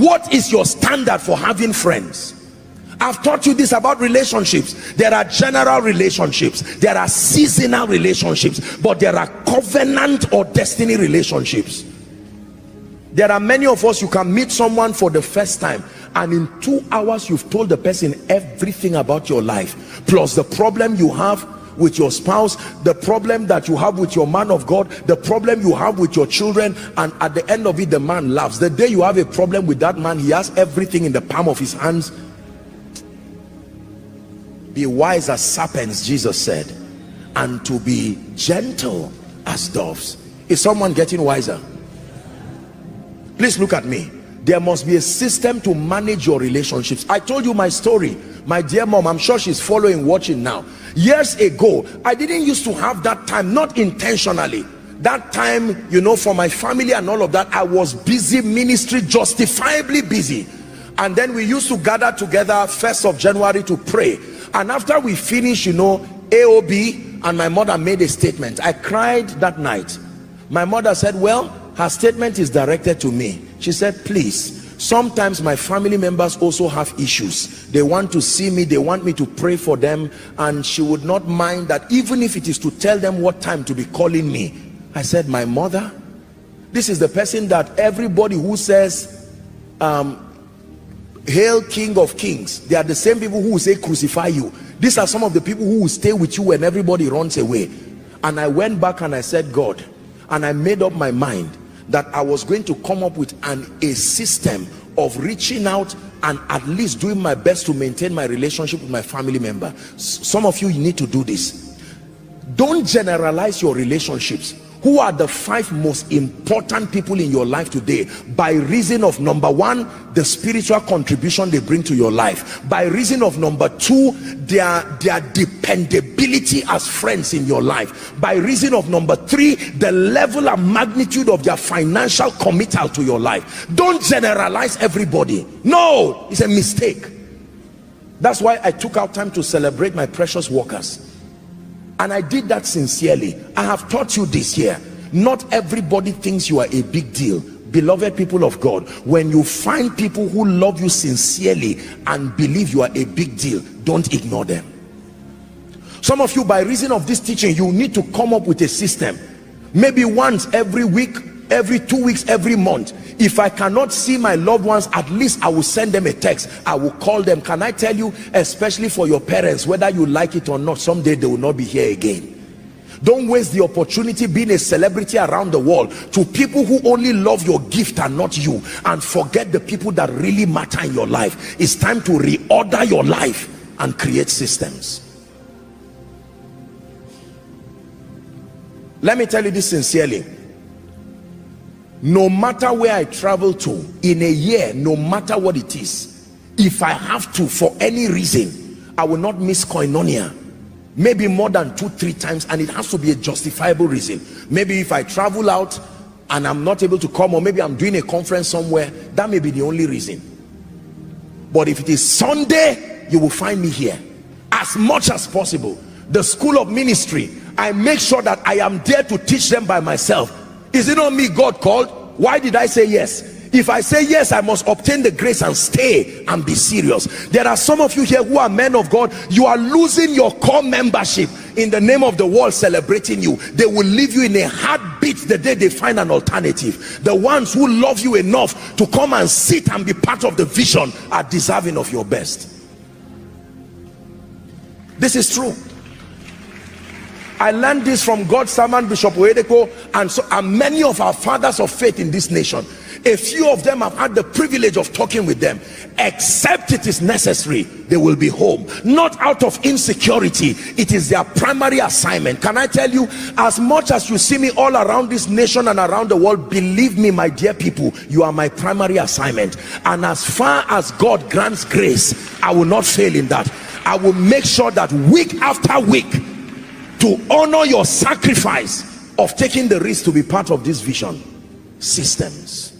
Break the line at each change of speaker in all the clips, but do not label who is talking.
What is your standard for having friends? I've taught you this about relationships. There are general relationships, there are seasonal relationships, but there are covenant or destiny relationships. There are many of us, you can meet someone for the first time and in 2 hours you've told the person everything about your life, plus the problem you have with your spouse, the problem that you have with your man of God, the problem you have with your children, and at the end of it the man laughs. The day you have a problem with that man, he has everything in the palm of his hands. Be wise as serpents, Jesus said, and to be gentle as doves. Is someone getting wiser? Please look at me. There must be a system to manage your relationships. I told you my story. My dear mom, I'm sure she's following, watching now. Years ago, I didn't used to have that time, not intentionally. That time, you know, for my family and all of that, I was busy ministry, justifiably busy. And then we used to gather together 1st of January to pray. And after we finished, you know, AOB, and my mother made a statement. I cried that night. My mother said, well, her statement is directed to me. She said, please, sometimes my family members also have issues. They want to see me, they want me to pray for them, and she would not mind that, even if it is to tell them what time to be calling me. I said, my mother, this is the person that everybody who says hail King of Kings, they are the same people who will say crucify you. These are some of the people who will stay with you when everybody runs away. And I went back and I said, God, and I made up my mind that I was going to come up with a system of reaching out and at least doing my best to maintain my relationship with my family member. Some of you need to do this. Don't generalize your relationships. Who are the 5 most important people in your life today? By reason of, number 1, the spiritual contribution they bring to your life. By reason of, number 2, their dependability as friends in your life. By reason of, number 3, the level and magnitude of their financial committal to your life. Don't generalize everybody. No, it's a mistake. That's why I took out time to celebrate my precious workers. And I did that sincerely. I have taught you this year. Not everybody thinks you are a big deal. Beloved people of God, when you find people who love you sincerely and believe you are a big deal, don't ignore them. Some of you, by reason of this teaching, you need to come up with a system. Maybe once every week, every 2 weeks, every month. If I cannot see my loved ones, at least I will send them a text. I will call them. Can I tell you, especially for your parents, whether you like it or not, someday they will not be here again. Don't waste the opportunity being a celebrity around the world to people who only love your gift and not you, and forget the people that really matter in your life. It's time to reorder your life and create systems. Let me tell you this sincerely. No matter where I travel to in a year, no matter what it is, if I have to, for any reason, I will not miss koinonia. Maybe more than 2-3 times, and it has to be a justifiable reason. Maybe if I travel out and I'm not able to come, or maybe I'm doing a conference somewhere, that may be the only reason. But if it is Sunday, you will find me here as much as possible. The school of ministry, I make sure that I am there to teach them by myself. Is it not me God called? Why did I say yes? If I say yes, I must obtain the grace and stay and be serious. There are some of you here who are men of God. You are losing your core membership in the name of the world celebrating you. They will leave you in a heartbeat the day they find an alternative. The ones who love you enough to come and sit and be part of the vision are deserving of your best. This is true. I learned this from God's servant Bishop Oedeko, and many of our fathers of faith in this nation. A few of them have had the privilege of talking with them. Except it is necessary, they will be home. Not out of insecurity. It is their primary assignment. Can I tell you, as much as you see me all around this nation and around the world, believe me, my dear people, you are my primary assignment. And as far as God grants grace, I will not fail in that. I will make sure that week after week, to honor your sacrifice of taking the risk to be part of this vision. Systems.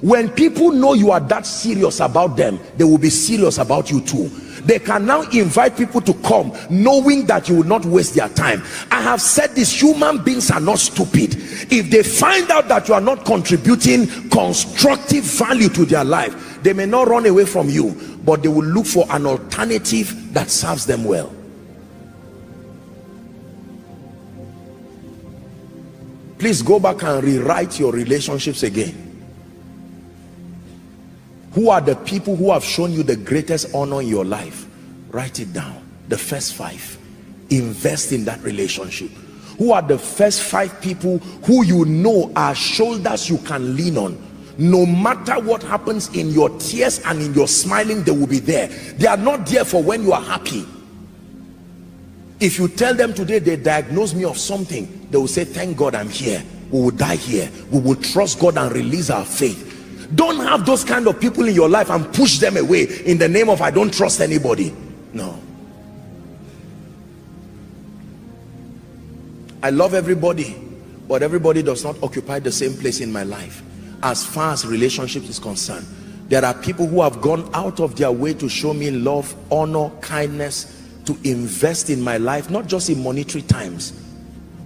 When people know you are that serious about them, they will be serious about you too. They can now invite people to come knowing that you will not waste their time. I have said this, human beings are not stupid. If they find out that you are not contributing constructive value to their life, They may not run away from you, but they will look for an alternative that serves them well. Please go back and rewrite your relationships again. Who are the people who have shown you the greatest honor in your life? Write it down. The first 5. Invest in that relationship. Who are the first 5 people who you know are shoulders you can lean on? No matter what happens in your tears and in your smiling, they will be there. They are not there for when you are happy. If you tell them today they diagnose me of something, they will say, thank God I'm here. We will die here. We will trust God and release our faith. Don't have those kind of people in your life and push them away in the name of I don't trust anybody. No. I love everybody, but everybody does not occupy the same place in my life. As far as relationships is concerned, there are people who have gone out of their way to show me love, honor, kindness, to invest in my life, not just in monetary times.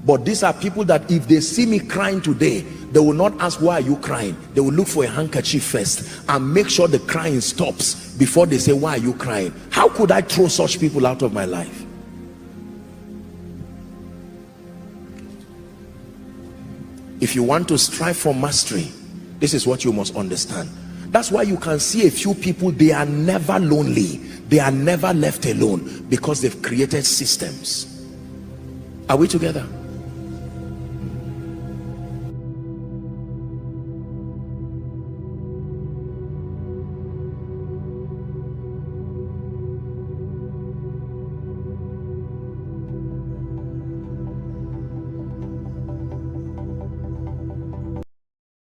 But these are people that if they see me crying today, they will not ask, why are you crying? They will look for a handkerchief first and make sure the crying stops before they say, why are you crying? How could I throw such people out of my life? If you want to strive for mastery, this is what you must understand. That's why you can see a few people, they are never lonely. They are never left alone because they've created systems. Are we together?